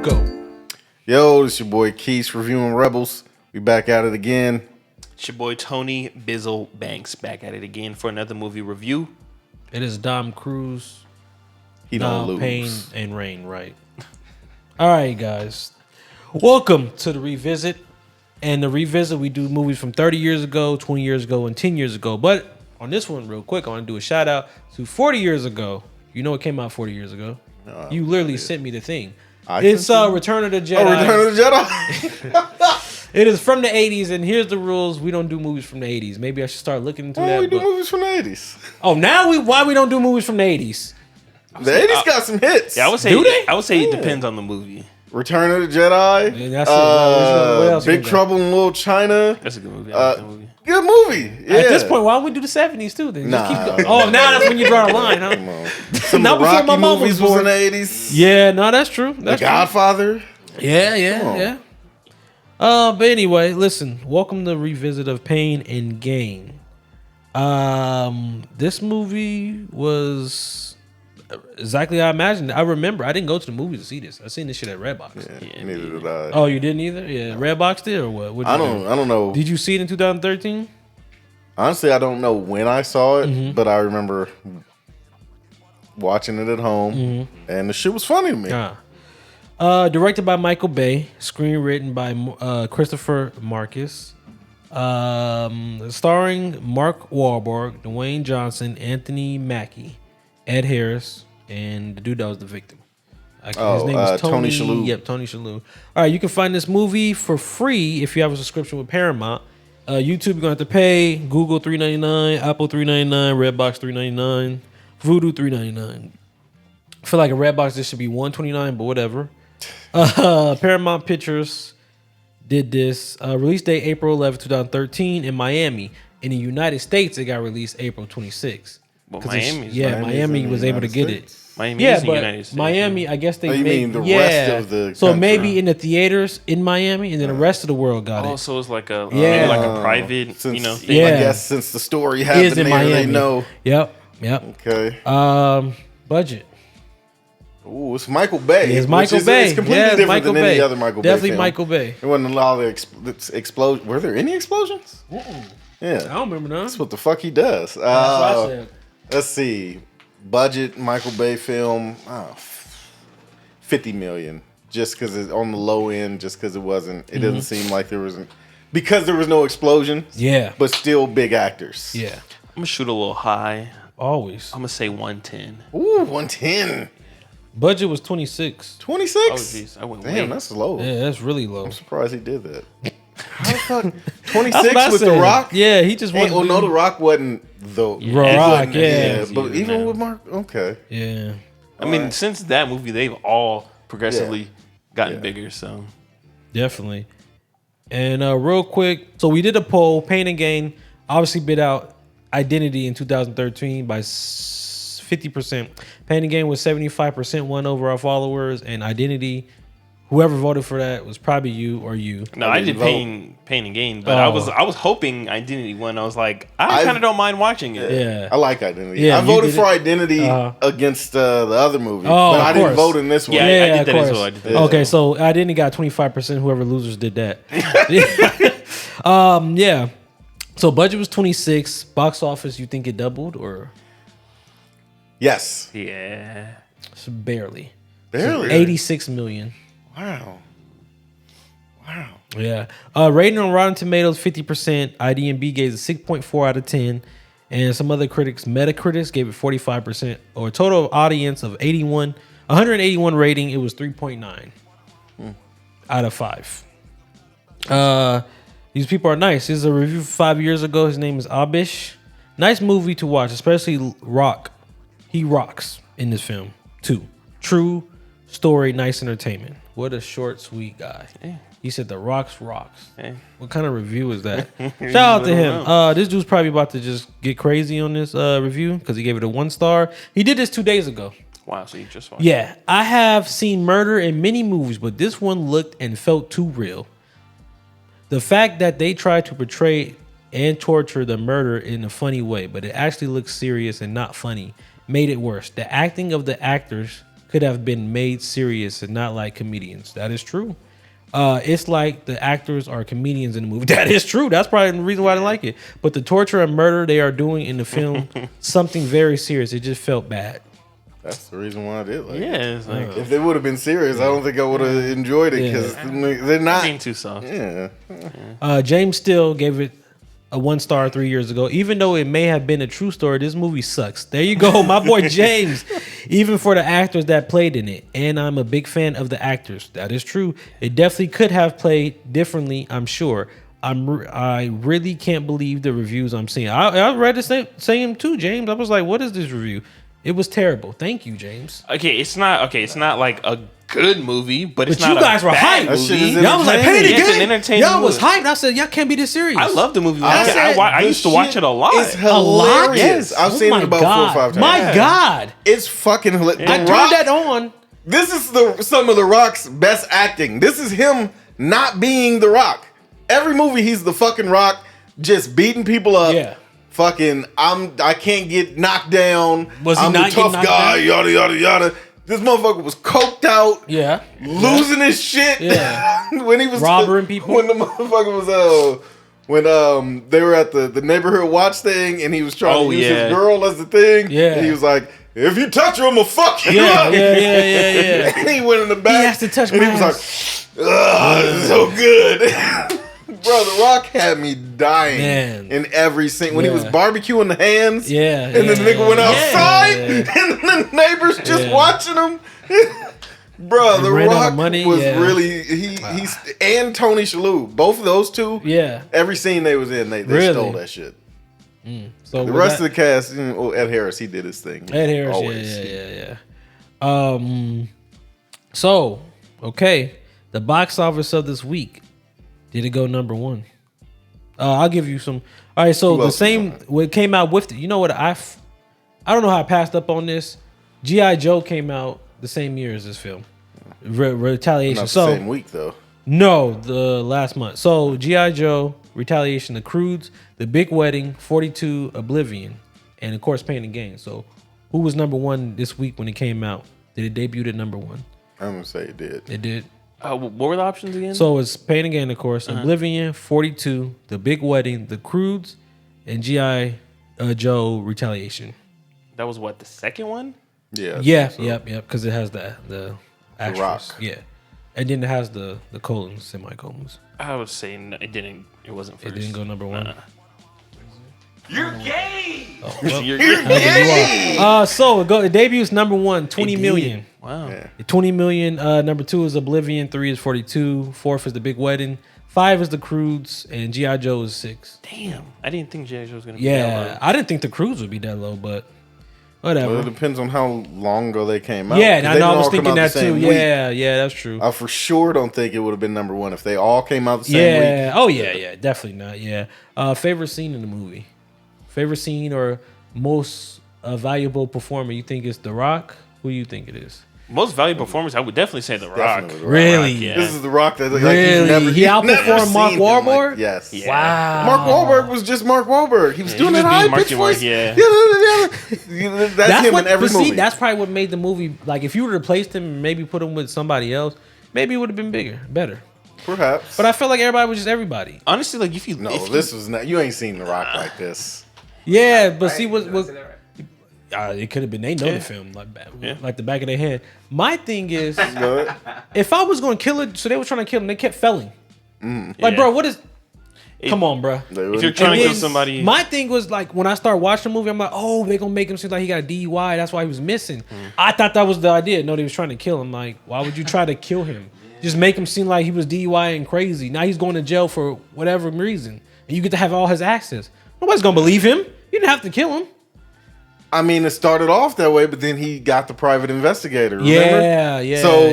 Go. Yo, it's your boy Keith reviewing Rebels. We back at it again. It's your boy ToniiBankz back at it again for another movie review. It is Dom CRUZE. He don't lose. Pain and Rain, right? All right, guys. Welcome to the Revisit. And the Revisit, we do movies from 30 years ago, 20 years ago, and 10 years ago. But on this one, real quick, I want to do a shout out to 40 years ago. You know it came out 40 years ago. No, you literally sent me the thing. It's Return of the Jedi. Oh, Return of the Jedi. It is from the 80s, and here's the rules. We don't do movies from the 80s. Maybe I should start looking into that. We do movies from the 80s. Oh, why we don't do movies from the 80s? The 80s got some hits. Yeah, I would say. Do they? I would say it depends on the movie. Return of the Jedi. Yeah, that's what else Big Trouble in Little China. That's a good movie. I like that movie. Good movie. Yeah. At this point, why don't we do the 70s too? Then Nah. just keep going. Oh, now that's when you draw the line, huh? Come on. Some Not of the before my Rocky mom was movies was born. in the 80s. Yeah, no, that's true. That's The Godfather. true. Yeah. But anyway, listen. Welcome to Revisit of Pain and Gain. This movie was exactly how I imagined it. I remember I didn't go to the movies to see this. I seen this shit at Redbox. Yeah, neither did I. Oh, you didn't either? Yeah, Redbox did or what? I don't know. Did you see it in 2013? Honestly, I don't know when I saw it, but I remember watching it at home, and the shit was funny to me. Directed by Michael Bay, screenwritten by Christopher Marcus, starring Mark Wahlberg, Dwayne Johnson, Anthony Mackie, Ed Harris, and the dude that was the victim. His name is Tony Shalhoub. Yep, Tony Shalhoub. All right, you can find this movie for free if you have a subscription with Paramount. YouTube, you're gonna have to pay. Google $3.99, Apple $3.99, Redbox $3.99, Vudu $3.99. I feel like a Redbox this should be $129, but whatever. Paramount Pictures did this. Release date April 11, 2013 in Miami. In the United States, it got released April 26. Well, Miami was able to get it. Miami is the United States. Miami, I guess they mean the rest of the So country. maybe in the theaters in Miami, and then the rest of the world got it. Oh, so it's like a maybe like a private, Since, thing. I guess since the story happened Is in there, Miami. they know. Yep. Okay. Budget. Ooh, it's Michael Bay. It's Michael Bay. It's completely Yeah, different Michael than any Bay. other Michael Bay Definitely film. Michael Bay. There wasn't a lot of explosions. Were there any explosions? I Yeah. don't remember none. That's what the fuck he does. That's what I said. Let's see. Budget Michael Bay film. 50 million. Just because it's on the low end, just because it wasn't. It doesn't seem like there was. Because there was no explosion. Yeah. But still big actors. Yeah. I'm gonna shoot a little high. Always. I'm gonna say 110. Ooh, 110. Budget was 26. 26? Oh jeez, I went Damn, way. that's low. Yeah, that's really low. I'm surprised he did that. How the fuck? 26 That's what I with said. The Rock? Yeah, he just Hey, wanted no, The Rock wasn't the Rock, yeah. But even with Mark, okay. Yeah. I mean, since that movie, they've all progressively gotten bigger. So Definitely. And real quick, so we did a poll. Pain and Gain obviously bid out Identity in 2013 by 50%. Pain and Gain was 75% won over our followers, and Identity, whoever voted for that was probably you or you. no, I did Pain and Gain, but I was hoping Identity won. I was like, I kind of don't mind watching it. Yeah. I like Identity. Yeah, I you voted did for it. Identity against the other movie, Oh, but I of didn't course. vote in this one. Yeah, Yeah, I of did that as course. well. I did that. Okay, so Identity got 25%. Whoever losers did that. Yeah. So budget was 26. Box office, you think it doubled or Yes. Yeah. barely? Barely. 86 million. Wow. Yeah. Rating on Rotten Tomatoes 50%. IMDb gave it 6.4 out of 10. And some other critics, Metacritics, gave it 45%. Or a total audience of 181 rating, it was 3.9 out of 5. These people are nice. This is a review 5 years ago. His name is Abish. Nice movie to watch, especially Rock. He rocks in this film too. True story, nice entertainment. What a short, sweet guy. Yeah. He said the rocks. Yeah. What kind of review is that? Shout out to him. This dude's probably about to just get crazy on this review because he gave it a 1 star. He did this 2 days ago. Wow, so you just watched Yeah, I have seen murder in many movies, but this one looked and felt too real. The fact that they tried to portray and torture the murder in a funny way, but it actually looks serious and not funny, made it worse. The acting of the actors could have been made serious and not like comedians. That is true. It's like the actors are comedians in the movie. That is true. That's probably the reason why I didn't like it. But the torture and murder they are doing in the film, something very serious. It just felt bad. That's the reason why I did like it. Yeah, it's like If they would have been serious, I don't think I would have enjoyed it because they're not. being too soft. Yeah. James Still gave it a 1 star 3 years ago. Even though it may have been a true story, this movie sucks. There you go, my boy James. Even for the actors that played in it. And I'm a big fan of the actors. That is true. It definitely could have played differently, I'm sure. I really can't believe the reviews I'm seeing. I read the same too, James. I was like, what is this review? It was terrible. Thank you, James. It's not like a good movie, but it's But not you guys a were bad hyped. That shit is movie. Y'all was like, pay it It's an again. entertaining Y'all was movie. hyped. I said, y'all can't be this serious. I love the movie. said I the used to watch shit it a lot. It's hilarious. Yes. I've seen it about 4 or 5 times. My God. It's fucking hilarious. I turned that on. This is some of The Rock's best acting. This is him not being The Rock. Every movie he's the fucking Rock, just beating people up. Yeah. Fucking, I can't get knocked down. Was he I'm not the tough getting knocked guy, down? yada, yada, yada. This motherfucker was coked out. Yeah. Losing his shit. Yeah. When he was Robbering people. When the motherfucker was when they were at the neighborhood watch thing and he was trying to use his girl as the thing. Yeah. And he was like, if you touch her, I'm gonna fuck you Yeah, up. yeah. And he went in the back. He has to touch and my he was ass. like, this is so good. Bro, The Rock had me dying in every scene. When he was barbecuing the hands. Yeah. And then the nigga went outside. And the neighbors just watching him. Bro, The ran out of Rock money, was yeah. really he's and Tony Shalhoub, both of those two. Yeah. Every scene they was in, they Really? stole that shit. So The rest of the cast, Ed Harris, he did his thing. Ed Harris, Always. yeah. So, okay, the box office of this week, did it go number 1? I'll give you some. All right, so Who the else same was on it? what came out with it. You know what? I don't know how I passed up on this. G.I. Joe came out the same year as this film. Retaliation. Not the So same week though. no, the last month. So G.I. Joe, Retaliation, The CRUZE, The Big Wedding, 42, Oblivion, and of course Pain and Gain. So who was number 1 this week when it came out? Did it debut at number 1? I'm gonna say it did. It did. What were the options again? So it's Pain and Gain, of course, Oblivion, 42, The Big Wedding, The CRUZE, and G.I. Joe, Retaliation. that was what, the second one? Yeah. I Yeah, think so. yep, because it has the actress. Rock. Yeah. And then it has the colons, semicolons. I would say it didn't. It wasn't first. It didn't go number 1. You're gay. Oh, well. You're Yay! So it debuts number 1, 20 It million. did. Wow. Yeah. 20 million. Number 2 is Oblivion. 3 is 42. 4th is The Big Wedding. 5 is The CRUZE, and G.I. Joe is 6. Damn. I didn't think G.I. Joe was gonna be that Yeah, low. I didn't think The CRUZE would be that low, but whatever. Well, it depends on how long ago they came out. Yeah, 'Cause and they I didn't know I was all come thinking out the that too. same week. Yeah, that's true. I for sure don't think it would have been number 1 if they all came out the same Yeah. week. Oh yeah, definitely not. Yeah. Favorite scene in the movie? Favorite scene or most valuable performer? You think it's The Rock? Who do you think it is? Most valuable performers, I would definitely say The Rock. Definitely The Rock. Really? Yeah. This is The Rock that like, Really? you've never, He you've outperformed never Mark seen him like- Wahlberg? yes. Yeah. Wow. Mark Wahlberg was just Mark Wahlberg. He was Yeah, doing he that was high being pitched Marky Mark, voice. yeah. That's him what, in every but see, movie. that's probably what made the movie. Like, if you would have replaced him and maybe put him with somebody else, maybe it would have been better. Perhaps. But I felt like everybody was just everybody. Honestly, like if you no, if this was not. You ain't seen The Rock like this. Yeah, but see, Did I what say that right? it could have been. They know the film like the back of their head. My thing is, Good. if I was going to kill it, so they were trying to kill him, they kept failing. Like, Yeah. bro, what is? Come on, bro. They if wouldn't- you're trying And to kill then somebody, My thing was like when I started watching the movie, I'm like, oh, they're gonna make him seem like he got a DUI. That's why he was missing. I thought that was the idea. No, they was trying to kill him. Like, why would you try to kill him? Just make him seem like he was DUI and crazy. Now he's going to jail for whatever reason, and you get to have all his access. Nobody's gonna believe him. You didn't have to kill him. I mean, it started off that way, but then he got the private investigator. Remember? Yeah. So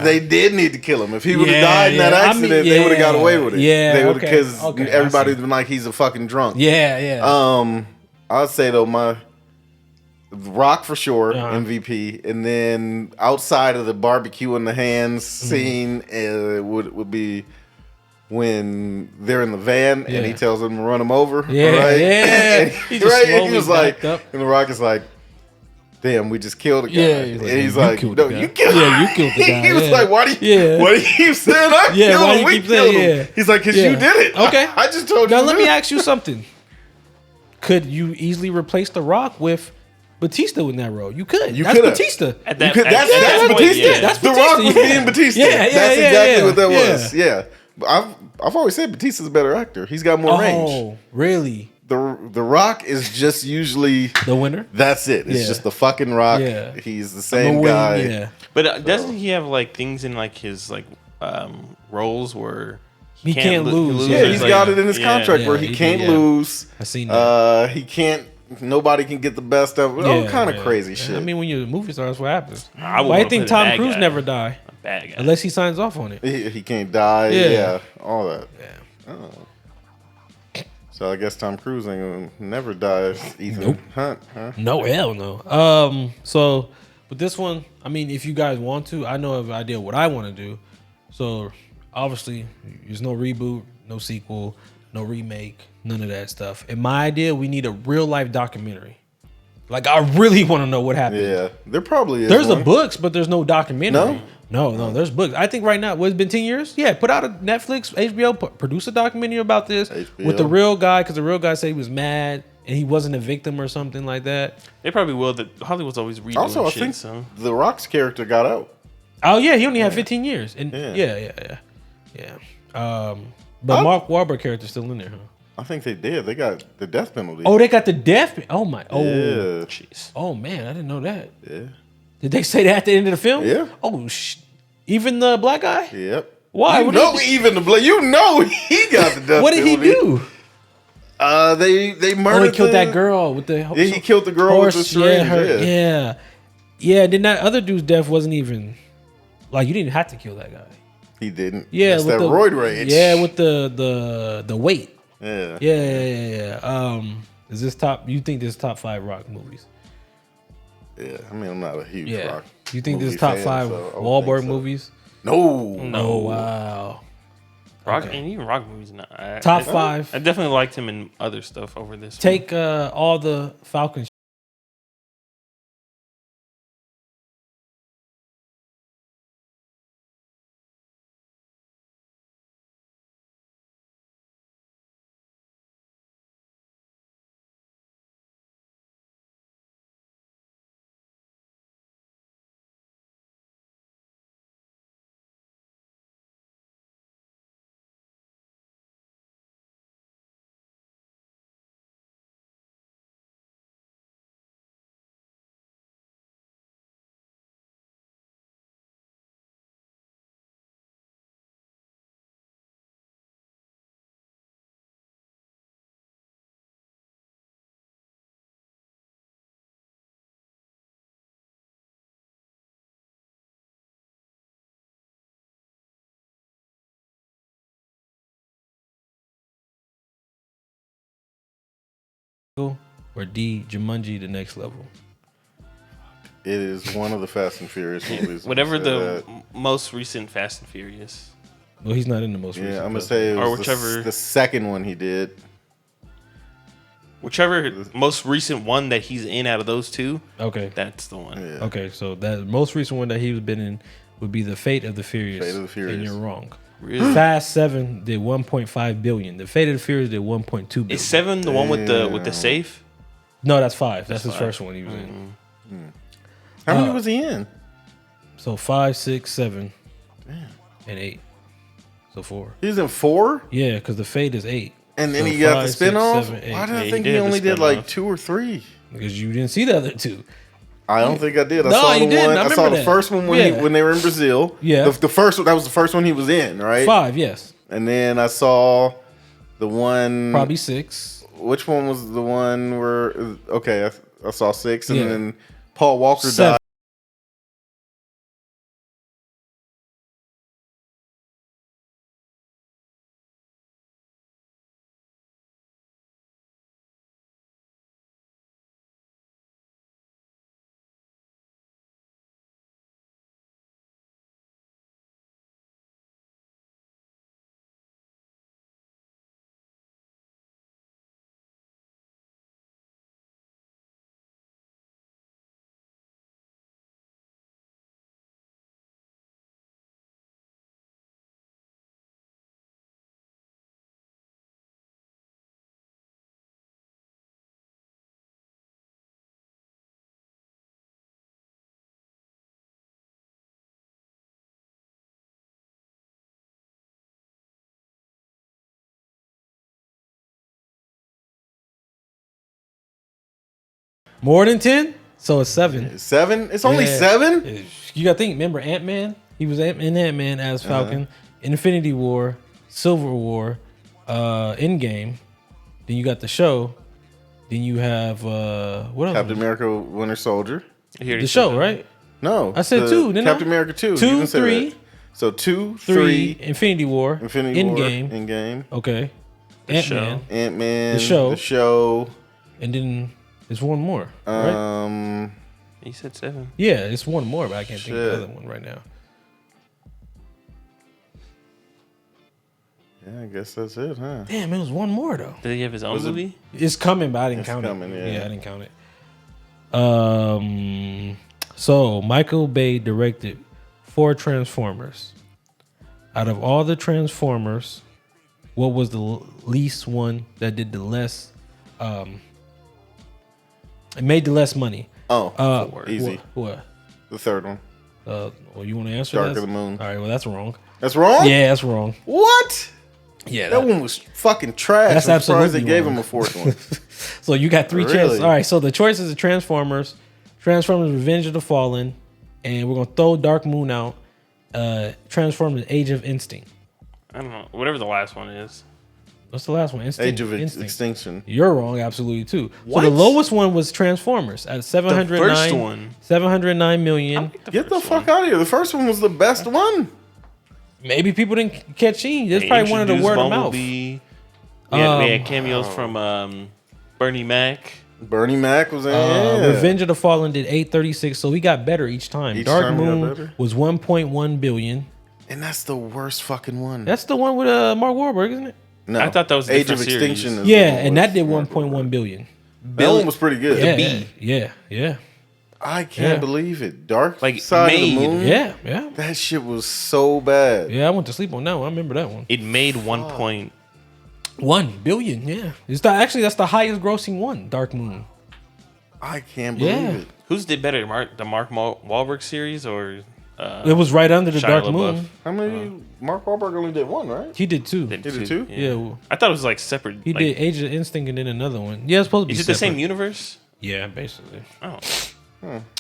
they did need to kill him. If he would have died in that I mean, accident, they would have got away with it. Yeah, they would okay, because okay, I everybody's see. been like he's a fucking drunk. Yeah. I'd say though my Rock for sure Uh-huh. MVP, and then outside of the barbecue in the hands scene would be when they're in the van and he Yeah. tells them to run him over. Yeah, right? yeah. And, He just right, and he slowly was like, backed up. and the Rock is like, damn, we just killed a guy. Yeah, and he's he's like, like, you killed no, the guy. you killed. Yeah, you killed the guy. He was Yeah. like, why do you keep saying I Yeah, why killed him? you We keep killed saying- him. yeah. He's like, because Yeah. you did it. Okay. I just told you. Now let me this. ask you something. Could you easily replace The Rock with Batista in that role? You could. You That's could have. Batista. At that, That's point, Batista. yeah. That's The Batista, Rock was yeah. being Batista. Yeah, That's exactly what that yeah. was. Yeah. But I've always said Batista's a better actor. He's got more range. Oh, really? The Rock is just usually The winner? that's it. It's Yeah. just the fucking Rock. Yeah. He's the I'm same gonna win, guy. Yeah. But doesn't he have like things in like his like roles where He can't lose. Yeah, he's Like, got it in his contract Yeah, where he he can't did, yeah. lose. I seen that. He can't. Nobody can get the best of it. All kind of yeah. crazy Yeah, shit. I mean, when you're a movie star, that's what happens. I would Why do you wanna think play the Tom bad Cruise guy. never die? A bad guy. Unless he signs off on it. he can't die. Yeah. Yeah, all that. Yeah. So I guess Tom Cruise ain't gonna never die. Ethan Hunt, huh? No, hell no. So with this one, I mean, if you guys want to, I know of an idea what I want to do. So obviously, there's no reboot, no sequel, no remake, none of that stuff. In my idea, we need a real life documentary. Like, I really want to know what happened. Yeah, there probably is. There's one. the books, but there's no documentary. No, there's books. I think right now, what, it's been 10 years? Yeah, put out a Netflix, HBO, produce a documentary about this with the real guy, because the real guy said he was mad and he wasn't a victim or something like that. They probably will. That Hollywood's always redoing Also, I shit. think So The Rock's character got out. Oh, yeah, he only had 15 years. And Yeah. But Mark Wahlberg character's still in there, huh? I think they did. They got the death penalty. Oh, they got the death. Oh, my. Oh, yeah. jeez. oh man, I didn't know that. Yeah. Did they say that at the end of the film? Yeah. Oh, even the black guy? Yep. Why? You What know, did he- even the blood. You know, he got the death What did he penalty. do? They murdered. Oh, he killed the- that girl with the Yeah, he killed the girl with the syringe. Yeah. Then that other dude's death wasn't even like, you didn't have to kill that guy. He didn't. Yeah, That's with that the roid rage. Yeah, with the weight. Yeah. Yeah. Is this top? You think this is top 5 Rock movies? Yeah. I mean, I'm not a huge Rock. You think this movie is top fan, 5 so I would Wahlberg think so. movies? No. Oh wow. Rock Okay. and even Rock movies. Not Top 5. I definitely liked him in other stuff over this. Take all the Falcon. Or D, Jumanji, the next level. It is one of the Fast and Furious movies. Whatever I'm gonna say the most recent Fast and Furious. Well, he's not in the most that. recent. Yeah, I'm gonna Fast say it Or was whichever- the second one he did. Whichever most recent one that he's in out of those two, Okay. that's the one. Yeah. Okay, so that most recent one that he's been in would be the Fate of the Furious. Fate of the Furious. And you're wrong. Really? Fast 7 did 1.5 billion. The Fate of the Furious did 1.2 billion. Is 7 the one with the Damn. safe? No, that's 5. That's his 5. first one he was in. How many was he in? So 5, 6, 7, and 8. So 4. He was in 4, Yeah, because the Fate is 8. and then So he got 5, the 6, spinoff. 7, 8. Why did Yeah, I he think did he the only did like spinoff. 2 or 3? Because you didn't see the other 2. I don't think I did. I No, saw the you didn't. one. I I saw remember the that. first one when Yeah. when they were in Brazil. Yeah. The first one, that was the first one he was in, right? 5, yes. And then I saw the one. Probably 6. Which one was the one where? Okay, I saw 6, and Yeah. then Paul Walker 7. died. More than 10? So it's 7. 7? It's only Yeah. 7? You got to think. Remember Ant-Man? He was in Ant-Man as Falcon. Infinity War, Civil War, Endgame. Then you got the show. Then you have what else? Captain America, Winter Soldier. The show, right? No, I said 2. Didn't Captain I? America 2. 2, You didn't say 3. that. So 2, 3. 3. Infinity War. Infinity War. Endgame. Endgame. Okay. The Ant-Man. Ant-Man. The show. The show. And then there's one more, right? You said 7. Yeah, it's one more, but I can't think of the other one right now. Yeah, I guess that's it, huh? Damn, it was one more though. Did he have his own movie? It's coming, but I didn't count coming, it. yeah. I didn't count it. So Michael Bay directed 4 Transformers. Out of all the Transformers, what was the least one that did the less? It made the less money. Easy. What? The third one. Well, you want to answer Dark that? of the Moon. All right. Well, that's wrong. That's wrong? Yeah, that's wrong. What? Yeah, That one was fucking trash. That's I'm surprised absolutely they gave wrong. him a 4th one. So you got 3 Really? chances. All right. So the choices are Transformers, Revenge of the Fallen, and we're gonna throw Dark Moon out. Transformers: Age of Instinct. I don't know. Whatever the last one is. What's the last one? Age of Instinct. Extinction. You're wrong, absolutely too. What? So the lowest one was Transformers at 709. The first one. 709 million. Get the fuck out of here. The first one was the best one. Maybe people didn't catch on. That's probably one of the word of mouth. We had cameos from Bernie Mac. Bernie Mac was in yeah. Revenge of the Fallen did 836, so he got better each time. Each Dark time he got Moon better? was 1.1 billion. And that's the worst fucking one. That's the one with Mark Wahlberg, isn't it? No, I thought that was a Age of different series. Extinction. Is Yeah, the one and that with did Mark 1.1 billion. That one was pretty good. Yeah. I can't Yeah. believe it. Dark Like, Side of made. the Moon. Yeah. That shit was so bad. Yeah, I went to sleep on that one. I remember that one. It made 1 1 billion, yeah. That's the highest grossing one, Dark Moon. I can't believe Yeah. it. Who's did better, the Mark Wahlberg series or It was right under the Shia Dark LaBeouf? Moon. How many? Mark Wahlberg only did one, right? He did 2. He did 2? Yeah, well, I thought it was like separate. he like, did Age of Instinct and then another one. Yeah, it's supposed to be Is it the separate. same universe? Yeah, basically. Oh,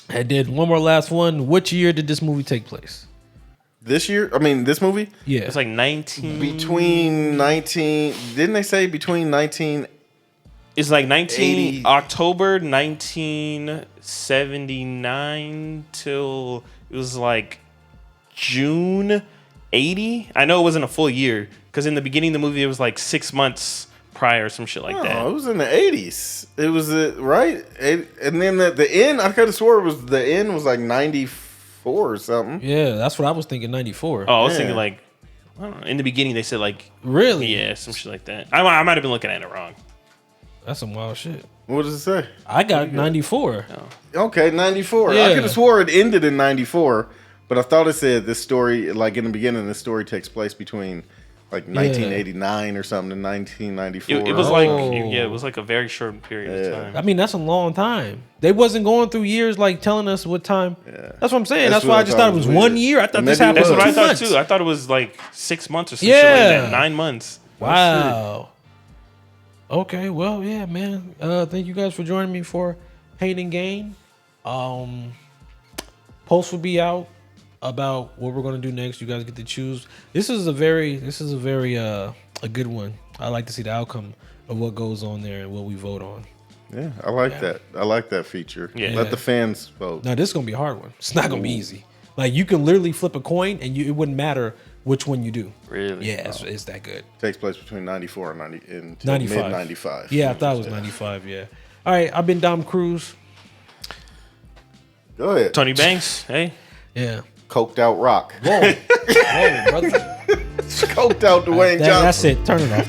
I did one more last one. Which year did this movie take place? This year? I mean, this movie? Yeah. it's like 19. Between 19... Didn't they say between 19... It's like 19 80. October 1979 till it was like June 80. I know it wasn't a full year because in the beginning of the movie it was like 6 months prior or some shit like No, that. it was in the 80s. It was, right? And then the end, I could have swore the end was like 94 or something. Yeah, that's what I was thinking, 94. Oh, I was Yeah. thinking like, I don't know. In the beginning they said like, Really? yeah, some shit like that. I might have been looking at it wrong. That's some wild shit. What does it say? I got 94. Okay, 94. Yeah. I could have swore it ended in 94, but I thought it said this story, like in the beginning, this story takes place between like 1989 or something to 1994. It was like, Oh. yeah, it was like a very short period of Yeah. time. I mean, that's a long time. They wasn't going through years like telling us what time. Yeah. That's what I'm saying. That's That's what why I I just thought thought it was was weird. 1 year. I thought And this maybe it happened That's in what 2 I thought months. too. I thought it was like 6 months or some shit like Yeah. that. 9 months. Wow. Okay, well, yeah, man. Thank you guys for joining me for Pain and Gain. Post will be out about what we're gonna do next. You guys get to choose. This is a very a good one. I like to see the outcome of what goes on there and what we vote on. Yeah, I like that. I like that feature. Yeah. Let the fans vote. Now this is gonna be a hard one. It's not gonna be easy. Like you can literally flip a coin and it wouldn't matter which one you do. Really? Yeah, it's that good. Takes place between 94 and 90 and 95. mid 95. Yeah, I thought it was 95. Yeah. All right, I've been Dom Cruz. Go ahead. ToniiBankz, hey. Yeah. Coked out rock. Whoa, whoa, brother. Coked out Dwayne Johnson. That's it. Turn it off.